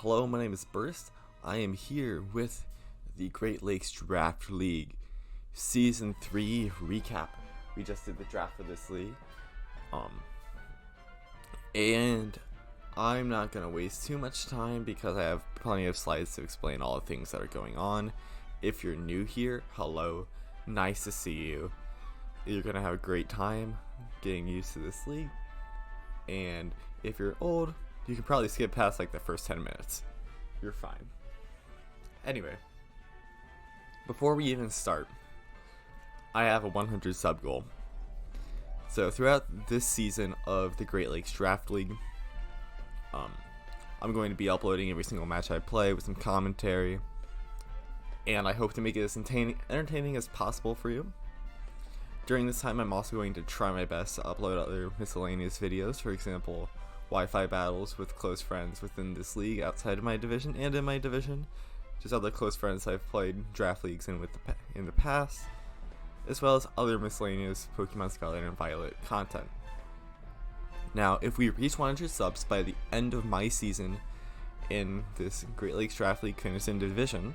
Hello, my name is Burst. I am here with the Great Lakes Draft League Season 3 recap. We just did the draft for this league. And I'm not going to waste too much time because I have plenty of slides to explain all the things that are going on. If you're new here, hello. Nice to see you. You're going to have a great time getting used to this league. And if you're old, you can probably skip past like the first 10 minutes. You're fine. Anyway, before we even start, I have a 100 sub goal. So throughout this season of the Great Lakes Draft League, I'm going to be uploading every single match I play with some commentary, and I hope to make it as entertaining as possible for you. During this time, I'm also going to try my best to upload other miscellaneous videos, for example, Wi-Fi battles with close friends within this league outside of my division and in my division, just other close friends I've played draft leagues in the past, as well as other miscellaneous Pokemon Scarlet and Violet content. Now, if we reach 100 subs by the end of my season in this Great Lakes Draft League Finizen division,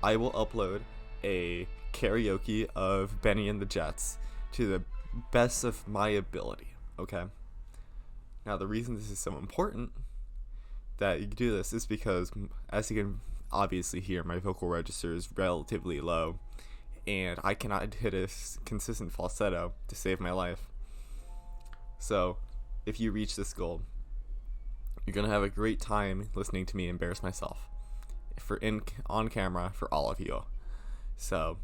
I will upload a karaoke of Benny and the Jets to the best of my ability, okay? Now, the reason this is so important that you do this is because, as you can obviously hear, my vocal register is relatively low, and I cannot hit a consistent falsetto to save my life. So, if you reach this goal, you're going to have a great time listening to me embarrass myself on camera for all of you. So,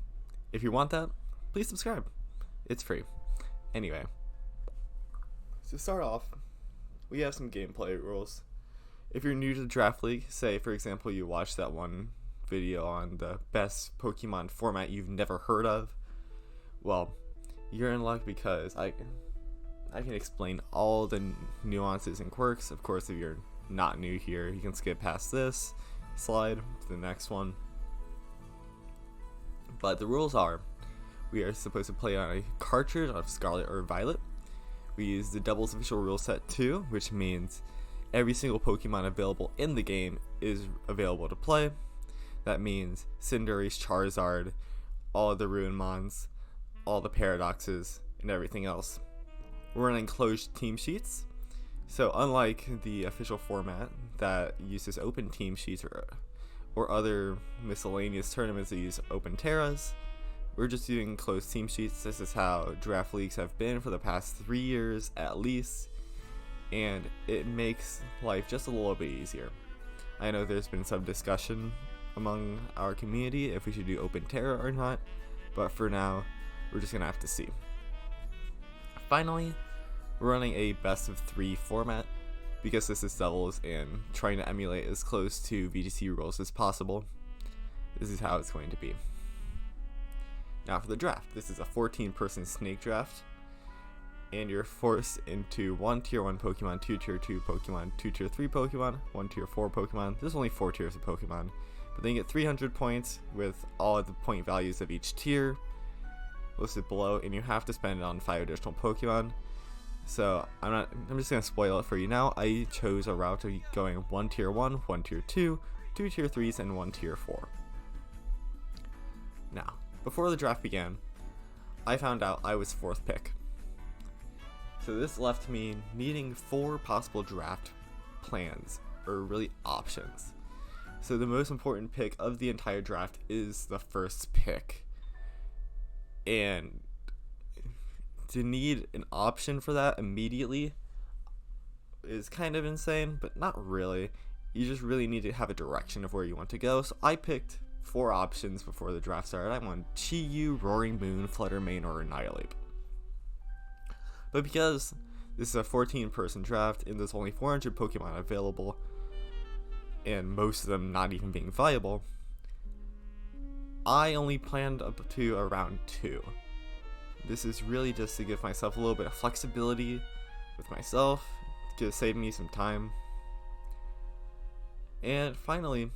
if you want that, please subscribe. It's free. Anyway, to start off, we have some gameplay rules. If you're new to the Draft League, say for example you watched that one video on the best Pokemon format you've never heard of, well, you're in luck because I can explain all the nuances and quirks. Of course, if you're not new here, you can skip past this slide to the next one. But the rules are, we are supposed to play on a cartridge of Scarlet or Violet. We use the Doubles Official Rule Set 2, which means every single Pokemon available in the game is available to play. That means Cinderace, Charizard, all of the Ruinmons, all the Paradoxes, and everything else. We're running closed team sheets, so unlike the official format that uses open team sheets or other miscellaneous tournaments that use open terras, we're just doing closed team sheets. This is how draft leagues have been for the past 3 years at least, and it makes life just a little bit easier. I know there's been some discussion among our community if we should do open terra or not, but for now, we're just gonna have to see. Finally, we're running a best of 3 format because this is doubles and trying to emulate as close to VGC rules as possible. This is how it's going to be. Now for the draft, this is a 14-person snake draft, and you're forced into 1 tier 1 Pokemon, 2 tier 2 Pokemon, 2 tier 3 Pokemon, 1 tier 4 Pokemon. There's only 4 tiers of Pokemon, but then you get 300 points with all of the point values of each tier listed below, and you have to spend it on 5 additional Pokemon. So I'm just gonna spoil it for you now. I chose a route of going 1 tier 1, 1 tier 2, 2 tier 3s, and 1 tier 4. Now, before the draft began, I found out I was 4th pick. So this left me needing 4 possible draft plans, or really options. So the most important pick of the entire draft is the first pick. And to need an option for that immediately is kind of insane, but not really. You just really need to have a direction of where you want to go. So I picked 4 options before the draft started. I want Chi-Yu, Roaring Moon, Fluttermane, or Annihilape. But because this is a 14-person draft and there's only 400 Pokemon available, and most of them not even being viable, I only planned up to around 2. This is really just to give myself a little bit of flexibility with myself, to save me some time. And finally,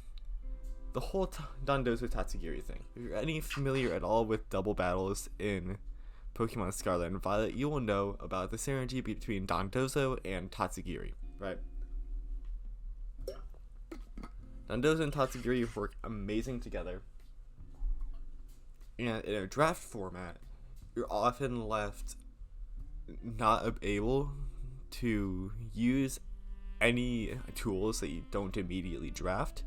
the whole Dondozo Tatsugiri thing. If you're any familiar at all with double battles in Pokemon Scarlet and Violet, you will know about the synergy between Dondozo and Tatsugiri, right? Dondozo and Tatsugiri work amazing together. And in a draft format, you're often left not able to use any tools that you don't immediately draft.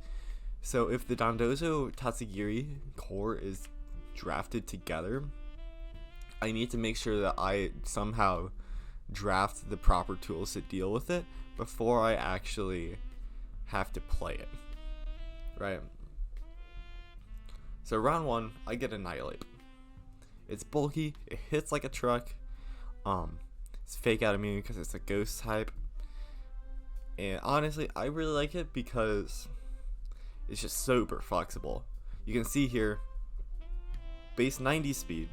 So if the Dondozo Tatsugiri core is drafted together, I need to make sure that I somehow draft the proper tools to deal with it before I actually have to play it, right? So round 1, I get Annihilape. It's bulky, it hits like a truck, it's fake out immune because it's a ghost type, and honestly I really like it because it's just super flexible. You can see here, base 90 speed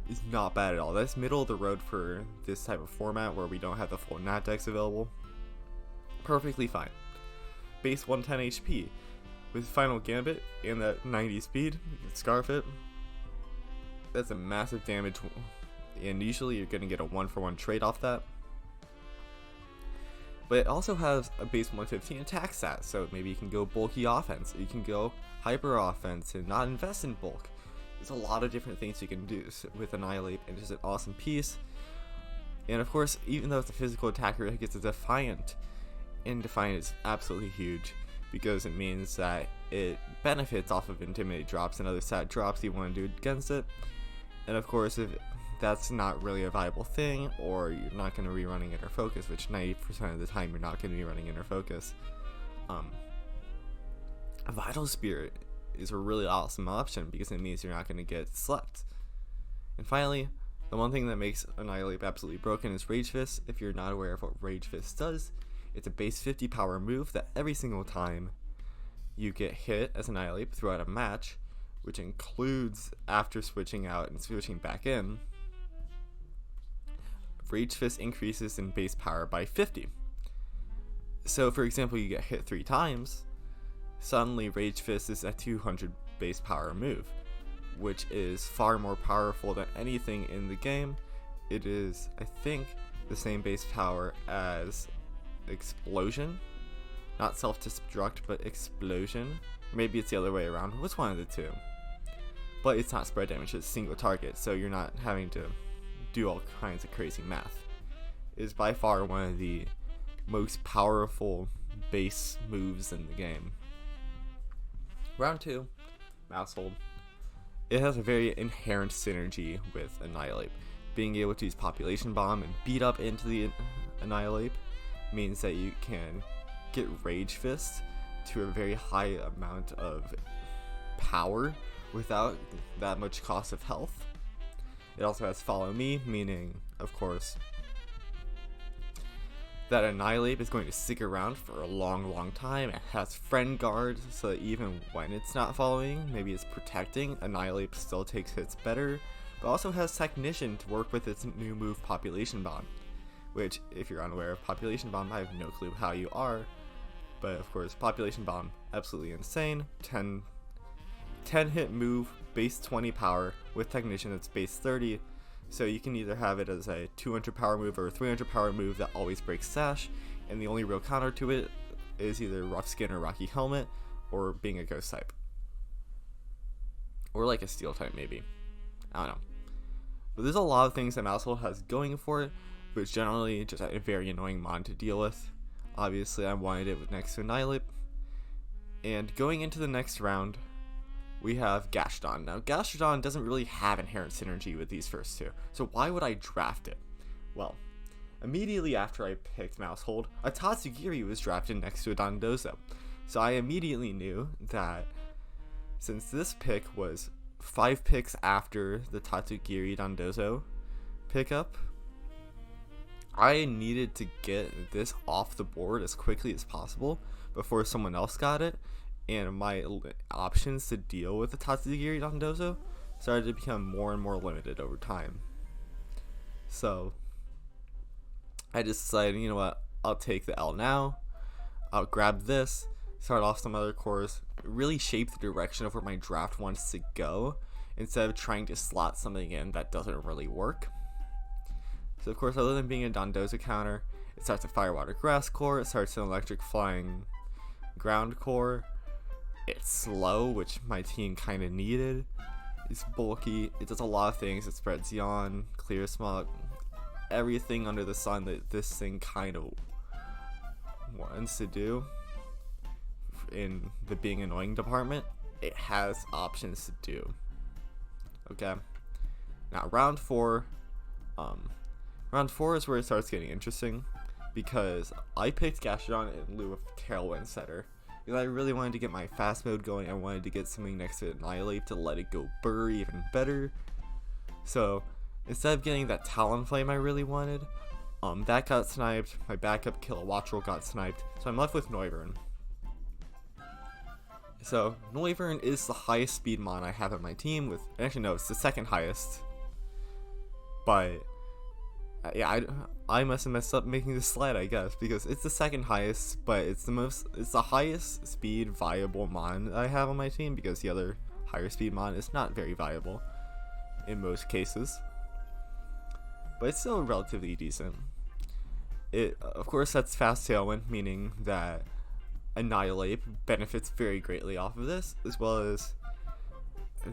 is not bad at all. That's middle of the road for this type of format where we don't have the full nat dex available. Perfectly fine. Base 110 HP with Final Gambit and that 90 speed, you can scarf it. That's a massive damage, and usually you're gonna get a 1-for-1 trade off that. But it also has a base 115 attack stat, so maybe you can go bulky offense, or you can go hyper offense and not invest in bulk. There's a lot of different things you can do with Annihilape, and it's an awesome piece. And of course, even though it's a physical attacker, it gets a Defiant, and Defiant is absolutely huge because it means that it benefits off of Intimidate drops and other stat drops you want to do against it. And of course, if that's not really a viable thing, or you're not going to be running Inner Focus, which 90% of the time you're not going to be running Inner Focus, a Vital Spirit is a really awesome option because it means you're not going to get slept. And finally, the one thing that makes Annihilape absolutely broken is Rage Fist. If you're not aware of what Rage Fist does, it's a base 50 power move that every single time you get hit as Annihilape throughout a match, which includes after switching out and switching back in, Rage Fist increases in base power by 50. So for example, you get hit 3 times, suddenly Rage Fist is a 200 base power move, which is far more powerful than anything in the game. It is, I think, the same base power as Explosion. Not self-destruct, but Explosion. Maybe it's the other way around. What's one of the two? But it's not spread damage, it's single target, so you're not having to do all kinds of crazy math. It is by far one of the most powerful base moves in the game. Round 2, Maushold. It has a very inherent synergy with Annihilape. Being able to use Population Bomb and beat up into the Annihilape means that you can get Rage Fist to a very high amount of power without that much cost of health. It also has Follow Me, meaning, of course, that Annihilape is going to stick around for a long time. It has Friend Guard, so that even when it's not following, maybe it's protecting, Annihilape still takes hits better, but also has Technician to work with its new move Population Bomb, which, if you're unaware of Population Bomb, I have no clue how you are, but of course, Population Bomb, absolutely insane. 10 hit move, base 20 power, with Technician that's base 30, so you can either have it as a 200 power move or a 300 power move that always breaks Sash, and the only real counter to it is either Rough Skin or Rocky Helmet, or being a Ghost type. Or like a Steel type maybe. I don't know. But there's a lot of things that Maushold has going for it, but it's generally just a very annoying mod to deal with. Obviously I wanted it next to Annihilape. And going into the next round, we have Gastrodon. Now, Gastrodon doesn't really have inherent synergy with these first two, so why would I draft it? Well, immediately after I picked Maushold, a Tatsugiri was drafted next to a Dondozo, so I immediately knew that since this pick was 5 picks after the Tatsugiri Dondozo pickup, I needed to get this off the board as quickly as possible before someone else got it, and my options to deal with the Tatsugiri Dondozo started to become more and more limited over time. So I just decided, you know what, I'll take the L now, I'll grab this, start off some other cores, really shape the direction of where my draft wants to go, instead of trying to slot something in that doesn't really work. So of course, other than being a Dondozo counter, it starts a Fire Water Grass core, it starts an Electric Flying Ground core, It's slow, which my team kind of needed. It's bulky. It does a lot of things. It spreads yawn, clear smog, everything under the sun that this thing kind of wants to do in the being annoying department. It has options to do. Okay. Now round 4. Round 4 is where it starts getting interesting, because I picked Gastrodon in lieu of Tailwind Setter. Because I really wanted to get my fast mode going. I wanted to get something next to Annihilape to let it go burr even better. So instead of getting that Talonflame I really wanted, that got sniped. My backup Kilowattrel got sniped. So I'm left with Noivern. So Noivern is the highest speed mon I have on my team. With actually no, it's the second highest. But yeah, I must have messed up making this slide, I guess, because it's the second highest, but it's the highest speed viable mon I have on my team, because the other higher speed mon is not very viable in most cases, but it's still relatively decent. It, of course, that's fast Tailwind, meaning that Annihilape benefits very greatly off of this, as well as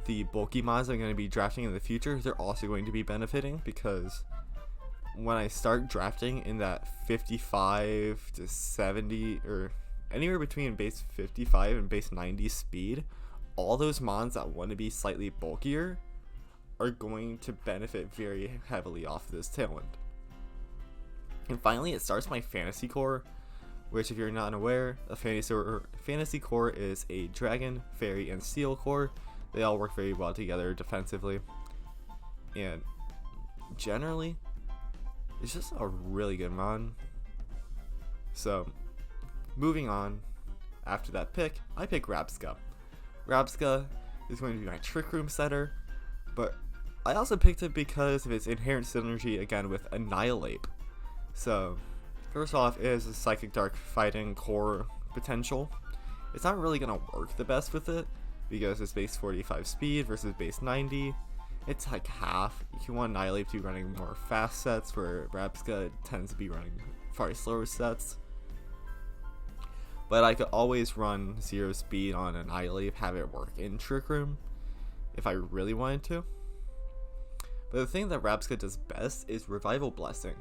the bulky mons I'm going to be drafting in the future. They're also going to be benefiting, because when I start drafting in that 55 to 70, or anywhere between base 55 and base 90 speed, all those mons that want to be slightly bulkier are going to benefit very heavily off of this Tailwind. And finally, it starts my Fantasy Core, which, if you're not aware, a Fantasy Core is a Dragon, Fairy, and Steel Core. They all work very well together defensively, and generally, it's just a really good mon. So, moving on, after that pick, I pick Rabsca. Rabsca is going to be my Trick Room setter, but I also picked it because of its inherent synergy again with Annihilape. So, first off, it has a Psychic Dark fighting core potential. It's not really going to work the best with it, because it's base 45 speed versus base 90. It's like half. You want Annihilape to be running more fast sets, where Rabsca tends to be running far slower sets. But I could always run 0 speed on Annihilape, have it work in Trick Room if I really wanted to. But the thing that Rabsca does best is Revival Blessing.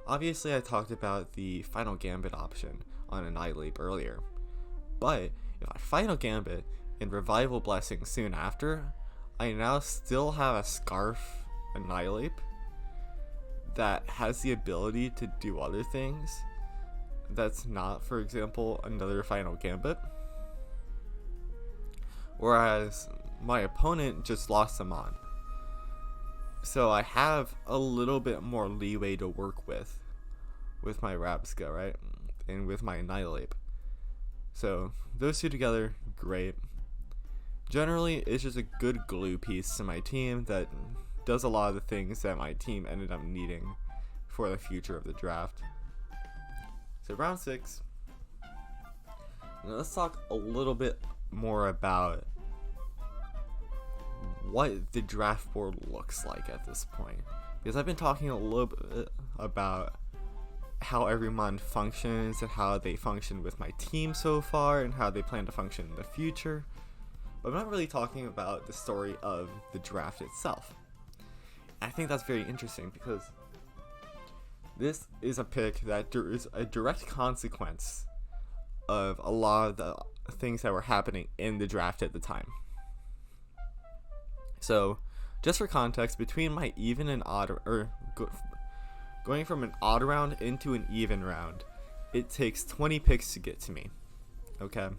Obviously, I talked about the Final Gambit option on Annihilape earlier, but if I Final Gambit and Revival Blessing soon after, I now still have a Scarf Annihilape that has the ability to do other things that's not, for example, another Final Gambit. Whereas my opponent just lost them on. So I have a little bit more leeway to work with my Rabsca, right? And with my Annihilape. So those two together, great. Generally, it's just a good glue piece to my team that does a lot of the things that my team ended up needing for the future of the draft. So round 6. Now let's talk a little bit more about what the draft board looks like at this point. Because I've been talking a little bit about how every mon functions and how they function with my team so far and how they plan to function in the future. But I'm not really talking about the story of the draft itself. I think that's very interesting because this is a pick that is a direct consequence of a lot of the things that were happening in the draft at the time. So, just for context, between my even and odd, going from an odd round into an even round, it takes 20 picks to get to me. Okay?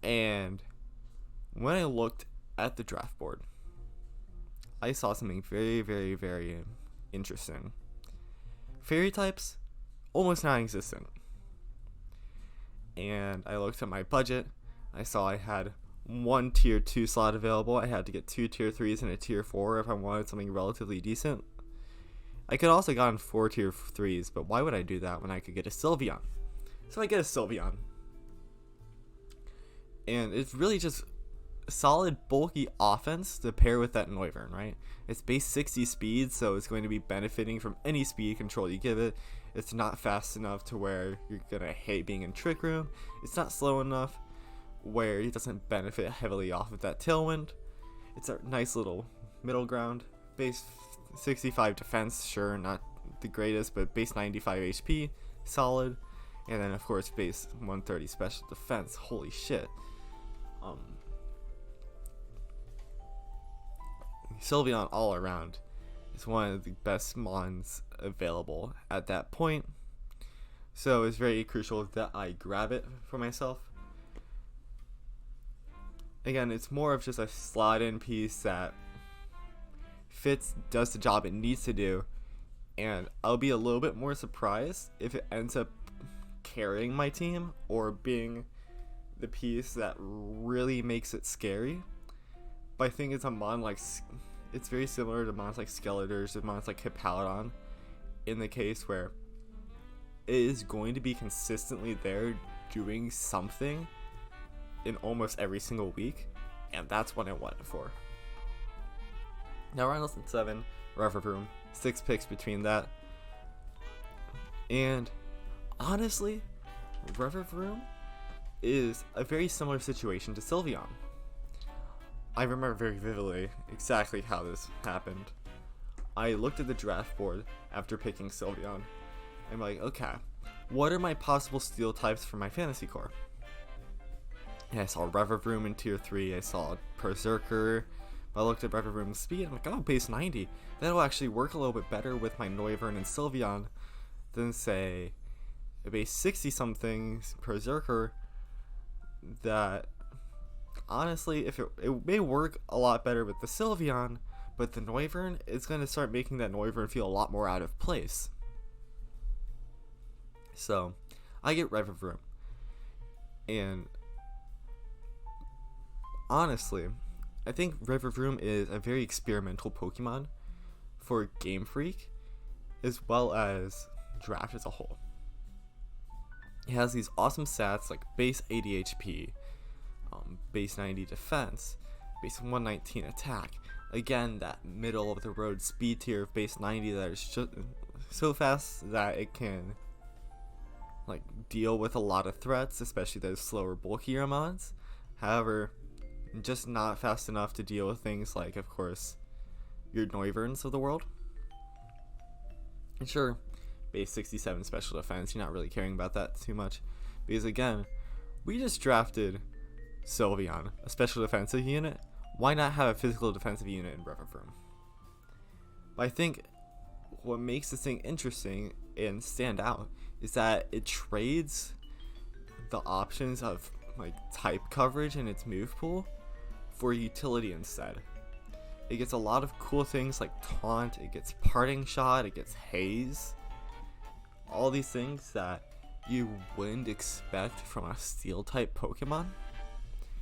And when I looked at the draft board, I saw something very, very, very interesting. Fairy types, almost non-existent. And I looked at my budget. I saw I had one tier 2 slot available. I had to get 2 tier 3s and a tier 4 if I wanted something relatively decent. I could also gotten 4 tier 3s, but why would I do that when I could get a Sylveon? So I get a Sylveon. And it's really just solid, bulky offense to pair with that Noivern, right? It's base 60 speed, so it's going to be benefiting from any speed control you give it. It's not fast enough to where you're gonna hate being in Trick Room. It's not slow enough where it doesn't benefit heavily off of that Tailwind. It's a nice little middle ground. Base 65 defense, sure, not the greatest, but base 95 HP, solid. And then of course base 130 special defense, holy shit. Sylveon all around is one of the best mons available at that point. So it's very crucial that I grab it for myself. Again, it's more of just a slot in piece that fits, does the job it needs to do, and I'll be a little bit more surprised if it ends up carrying my team or being the piece that really makes it scary. But I think it's a mon like, it's very similar to mons like Skeletors and mons like Hippowdon, in the case where it is going to be consistently there doing something in almost every single week, and that's what I want it for. Now round 7, Revavroom, 6 picks between that, and honestly, Revavroom is a very similar situation to Sylveon. I remember very vividly exactly how this happened. I looked at the draft board after picking Sylveon. I'm like, okay, what are my possible steel types for my fantasy core? And I saw Revavroom in tier 3, I saw Berserker. I looked at Revavroom's speed, I'm like, oh, base 90. That'll actually work a little bit better with my Noivern and Sylveon than, say, a base 60 something Berserker that, honestly, if it may work a lot better with the Sylveon, but the Noivern is going to start making that Noivern feel a lot more out of place. So, I get Revavroom. And honestly, I think Revavroom is a very experimental Pokemon for Game Freak, as well as Draft as a whole. It has these awesome stats like base 80 HP, base 90 defense, base 119 attack. Again, that middle of the road speed tier of base 90 that is just so fast that it can like deal with a lot of threats, especially those slower, bulkier mons. However, just not fast enough to deal with things like, of course, your Noiverns of the world. And sure, base 67 special defense, you're not really caring about that too much, because again, we just drafted Sylveon, a special defensive unit. Why not have a physical defensive unit in Revavroom? But I think what makes this thing interesting and stand out is that it trades the options of like type coverage in its move pool for utility instead. It gets a lot of cool things like Taunt, it gets Parting Shot, it gets Haze. All these things that you wouldn't expect from a Steel type Pokemon.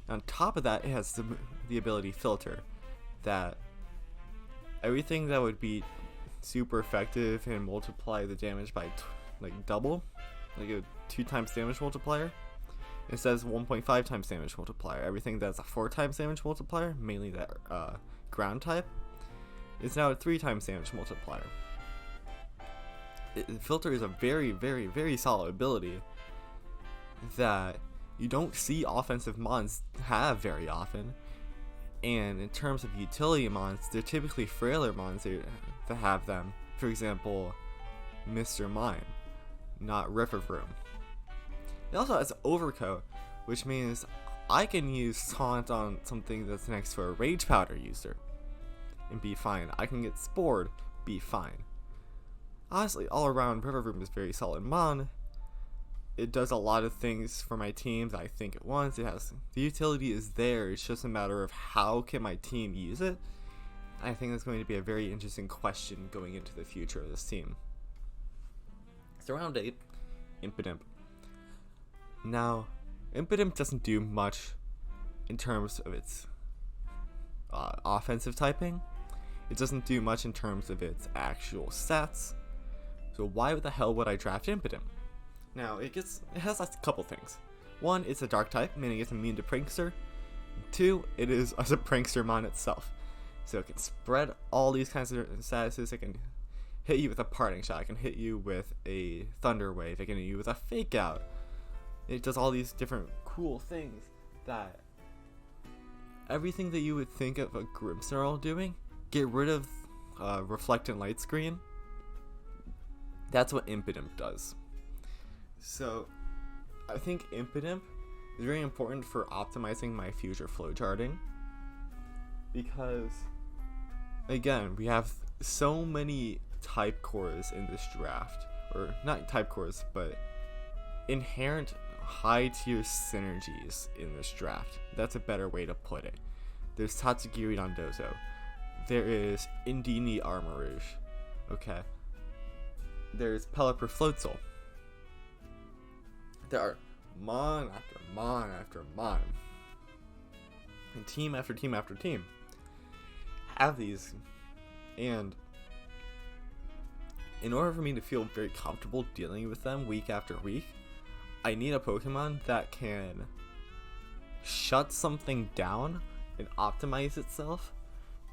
On top of that, it has the ability Filter, that everything that would be super effective and multiply the damage by like double, like a 2 times damage multiplier, instead of 1.5 times damage multiplier. Everything that's a 4 times damage multiplier, mainly that ground type, is now a 3 times damage multiplier. Filter is a very, very, very solid ability that you don't see offensive mons have very often. And in terms of utility mons, they're typically frailer mons that have them. For example, Mr. Mime, not Revavroom. It also has Overcoat, which means I can use Taunt on something that's next to a Rage Powder user and be fine. I can get Spored, be fine. Honestly, all around, Revavroom is very solid mon. It does a lot of things for my team that I think it wants. It has, the utility is there. It's just a matter of how can my team use it. I think that's going to be a very interesting question going into the future of this team. So round 8, Impidimp. Now, Impidimp doesn't do much in terms of its offensive typing. It doesn't do much in terms of its actual stats. So why the hell would I draft Impidimp? Now, it has a couple things. One, it's a dark type, meaning it's immune to Prankster. 2, it is as a Prankster mon itself. So it can spread all these kinds of statuses. It can hit you with a parting shot. It can hit you with a thunder wave. It can hit you with a fake out. It does all these different cool things that everything that you would think of a Grimmsnarl doing, get rid of Reflectant Light Screen. That's what Impidimp does. So I think Impidimp is very important for optimizing my future flowcharting, because again, we have so many type cores in this draft, or not type cores, but inherent high tier synergies in this draft. That's a better way to put it. There's Tatsugiri Dondozo. There is Indini Armarouge. Okay. There's Pelipper Floatzel. There are Mon after Mon after Mon. And team after team after team have these. And in order for me to feel very comfortable dealing with them week after week, I need a Pokemon that can shut something down and optimize itself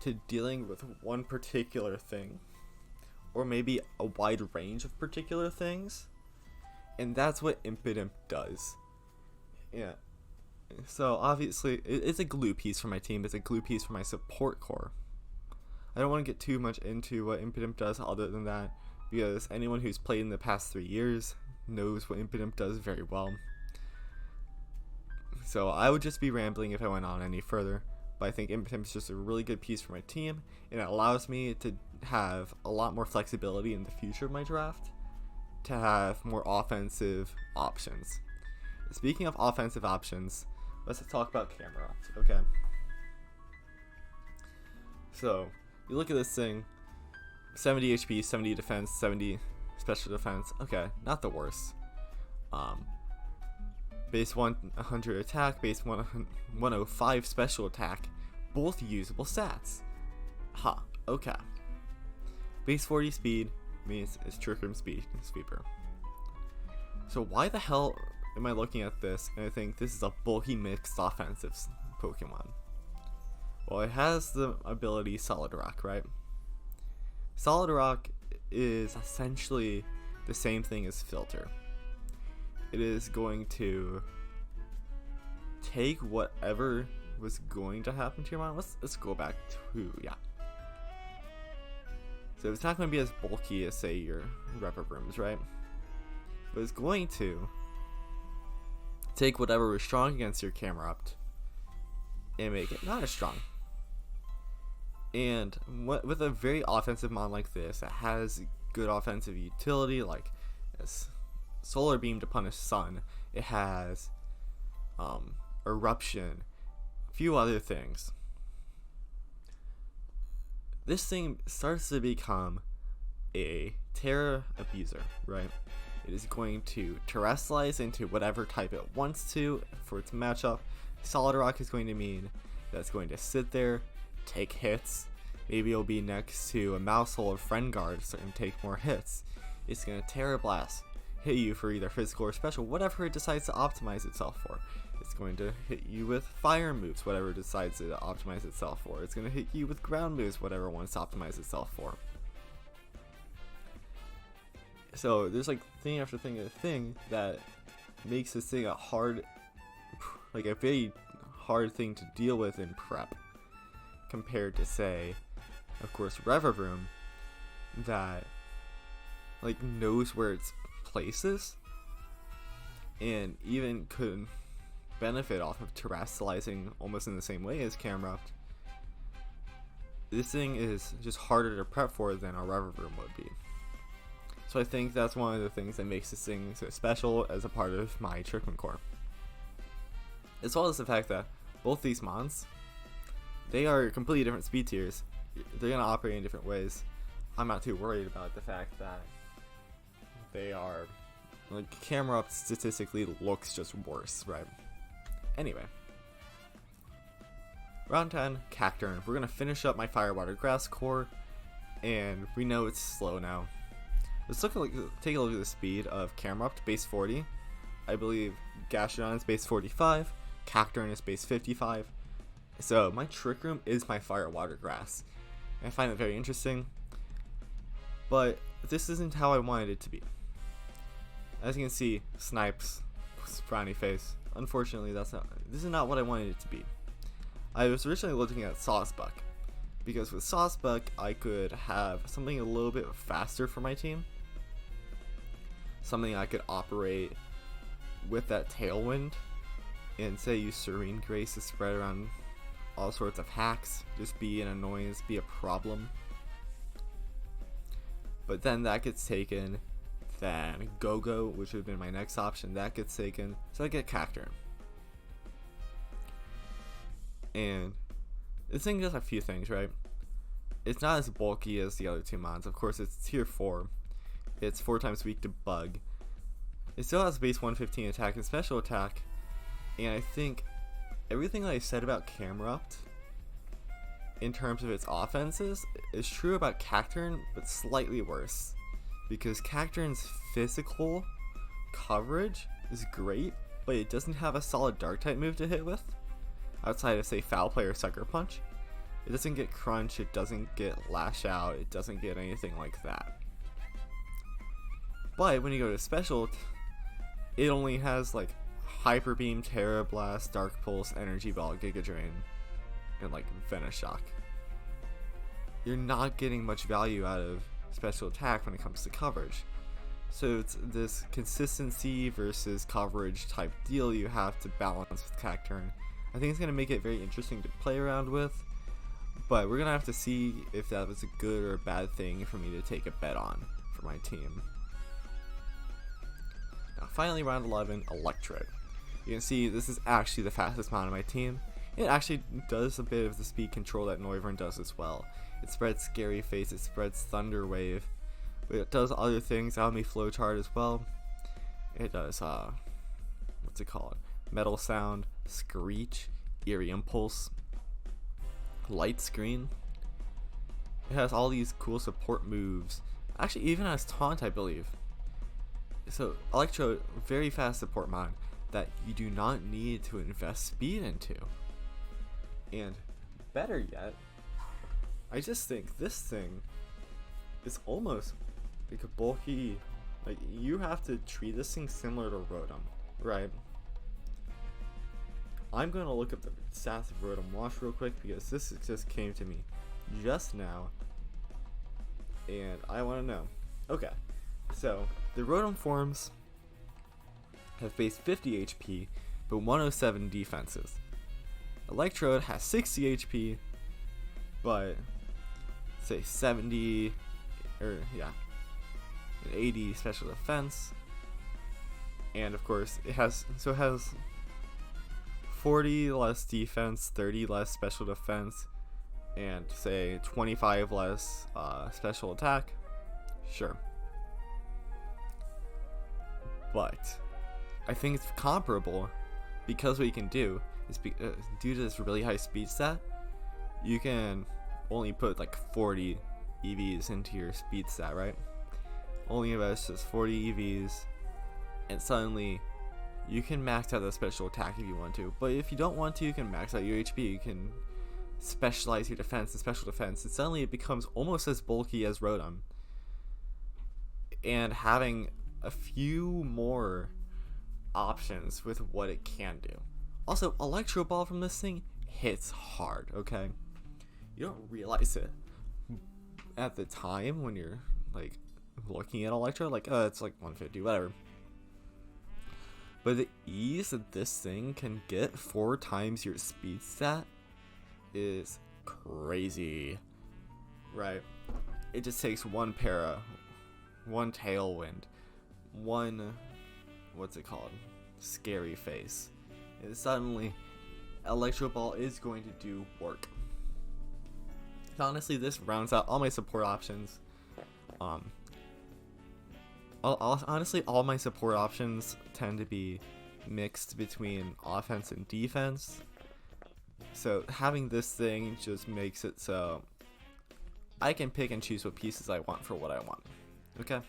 to dealing with one particular thing, or maybe a wide range of particular things. And that's what Impidimp does. Yeah. So obviously, it's a glue piece for my team. It's a glue piece for my support core. I don't want to get too much into what Impidimp does other than that, because anyone who's played in the past 3 years knows what Impidimp does very well. So I would just be rambling if I went on any further, but I think Impidimp is just a really good piece for my team, and it allows me to have a lot more flexibility in the future of my draft, to have more offensive options. Speaking of offensive options, let's talk about Camerupt, okay? So, you look at this thing, 70 HP, 70 defense, 70 special defense. Okay, not the worst. Base 100 attack, base 105 special attack, both usable stats. Okay. Base 40 speed means it's Trick Room speed sweeper. So why the hell am I looking at this and I think this is a bulky mixed offensive Pokemon? Well, it has the ability Solid Rock, right? Solid Rock is essentially the same thing as Filter. It is going to take whatever was going to happen to your mind. Let's go back to, yeah. So it's not going to be as bulky as, say, your Revavrooms, right? But it's going to take whatever was strong against your Camerupt and make it not as strong. And with a very offensive mon like this, that has good offensive utility, like Solar Beam to punish Sun, it has Eruption, a few other things. This thing starts to become a Terra abuser, right? It is going to terrestrialize into whatever type it wants to for its matchup. Solid Rock is going to mean that's going to sit there, take hits. Maybe it'll be next to a Maushold or Friend Guard and take more hits. It's going to Terra Blast, hit you for either physical or special, whatever it decides to optimize itself for. It's going to hit you with fire moves, whatever it decides to optimize itself for. It's going to hit you with ground moves, whatever it wants to optimize itself for. So there's like thing after thing after thing that makes this thing a very hard thing to deal with in prep, compared to, say, of course, Revavroom, that like knows where its place is and even could benefit off of terrestrializing almost in the same way as Camerupt. This thing is just harder to prep for than a Revavroom would be. So I think that's one of the things that makes this thing so special as a part of my Trickman core. As well as the fact that both these mons, they are completely different speed tiers. They're going to operate in different ways. I'm not too worried about the fact that they are, like, Camerupt statistically looks just worse, right? Anyway. Round 10, Cacturne. We're going to finish up my Fire, Water, Grass core, and we know it's slow now. Let's take a look at the speed of Camerupt, base 40. I believe Gastrodon is base 45, Cacturne is base 55. So my Trick Room is my Fire, Water, Grass. And I find it very interesting. but this isn't how I wanted it to be. As you can see, Snipes, frowny face. Unfortunately, this is not what I wanted it to be. I was originally looking at Saucebuck, because with Saucebuck, I could have something a little bit faster for my team. Something I could operate with that Tailwind, and say use Serene Grace to spread around all sorts of hacks, just be an annoyance, be a problem. But then that gets taken, then Go-Go, which would have been my next option, that gets taken, so I get Cacturne. And this thing does a few things, right? It's not as bulky as the other two mons. Of course, it's tier 4. It's 4 times weak to Bug. It still has base 115 attack and special attack. And I think everything that I said about Camerupt in terms of its offenses is true about Cacturne, but slightly worse. Because Cacturne's physical coverage is great, but it doesn't have a solid dark type move to hit with. Outside of, say, Foul Play or Sucker Punch. It doesn't get Crunch, it doesn't get Lash Out, it doesn't get anything like that. But when you go to Special, it only has like Hyper Beam, Terra Blast, Dark Pulse, Energy Ball, Giga Drain, and like Venoshock. You're not getting much value out of special attack when it comes to coverage. So it's this consistency versus coverage type deal you have to balance with Cacturne. I think it's going to make it very interesting to play around with, but we're going to have to see if that was a good or a bad thing for me to take a bet on for my team. Now finally, round 11, Electrode. You can see this is actually the fastest mon on my team. It actually does a bit of the speed control that Noivern does as well. It spreads Scary Face, it spreads Thunder Wave, but it does other things, Alchemy Flowchart as well. It does, what's it called? Metal Sound, Screech, Eerie Impulse, Light Screen. It has all these cool support moves. Actually, even has Taunt, I believe. So, Electrode, very fast support mod that you do not need to invest speed into. And better yet, I just think this thing is almost like a bulky. Like, you have to treat this thing similar to Rotom, right? I'm going to look up the stats of Rotom Wash real quick because this just came to me just now and I want to know. Okay, so the Rotom forms have base 50 HP but 107 defenses. Electrode has 60 HP but say 70 or yeah, 80 special defense, and of course it has 40 less defense, 30 less special defense, and say 25 less special attack. Sure. But I think it's comparable because what you can do is due to this really high speed stat, you can only put like 40 EVs into your speed stat, right? Only invest just 40 EVs, and suddenly you can max out the special attack if you want to, but if you don't want to, you can max out your HP, you can specialize your defense and special defense, and suddenly it becomes almost as bulky as Rotom. And having a few more options with what it can do. Also, Electro Ball from this thing hits hard, okay? You don't realize it at the time when you're like looking at Electro, like, oh, it's like 150, whatever. But the ease that this thing can get 4 times your speed stat is crazy, right? It just takes one Para, one Tailwind, one, what's it called, Scary Face, and suddenly Electro Ball is going to do work. So honestly, this rounds out all my support options. Honestly, all my support options tend to be mixed between offense and defense. So having this thing just makes it so I can pick and choose what pieces I want for what I want. Okay?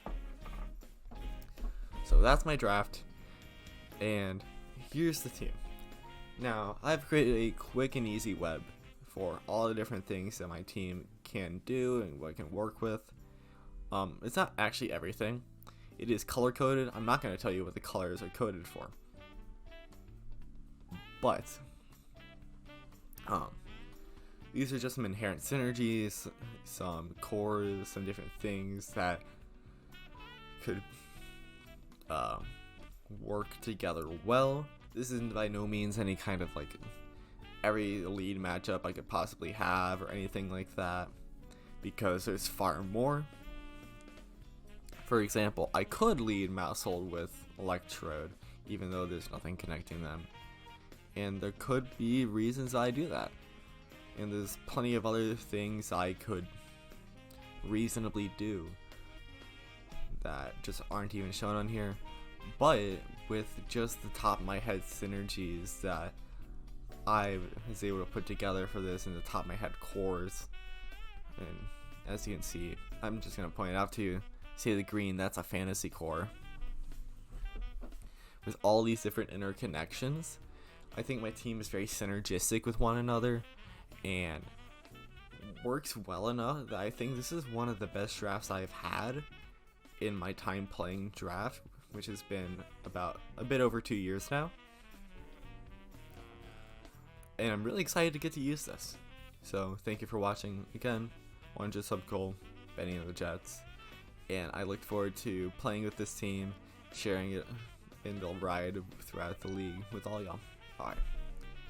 So that's my draft. And here's the team. Now, I've created a quick and easy web for all the different things that my team can do and what it can work with. It's not actually everything. It is color coded. I'm not going to tell you what the colors are coded for. But these are just some inherent synergies, some cores, some different things that could work together well. This isn't by no means any kind of like every lead matchup I could possibly have or anything like that, because there's far more. For example, I could lead Maushold with Electrode, even though there's nothing connecting them. And there could be reasons I do that. And there's plenty of other things I could reasonably do that just aren't even shown on here. But with just the top of my head synergies that I was able to put together for this in the top of my head cores, and as you can see, I'm just going to point it out to you. See the green, that's a fantasy core. With all these different interconnections, I think my team is very synergistic with one another and works well enough that I think this is one of the best drafts I've had in my time playing draft, which has been about a bit over 2 years now. And I'm really excited to get to use this. So thank you for watching. Again, 100 sub goal, Benny of the Jets. And I look forward to playing with this team, sharing it in the ride throughout the league with all y'all. Bye.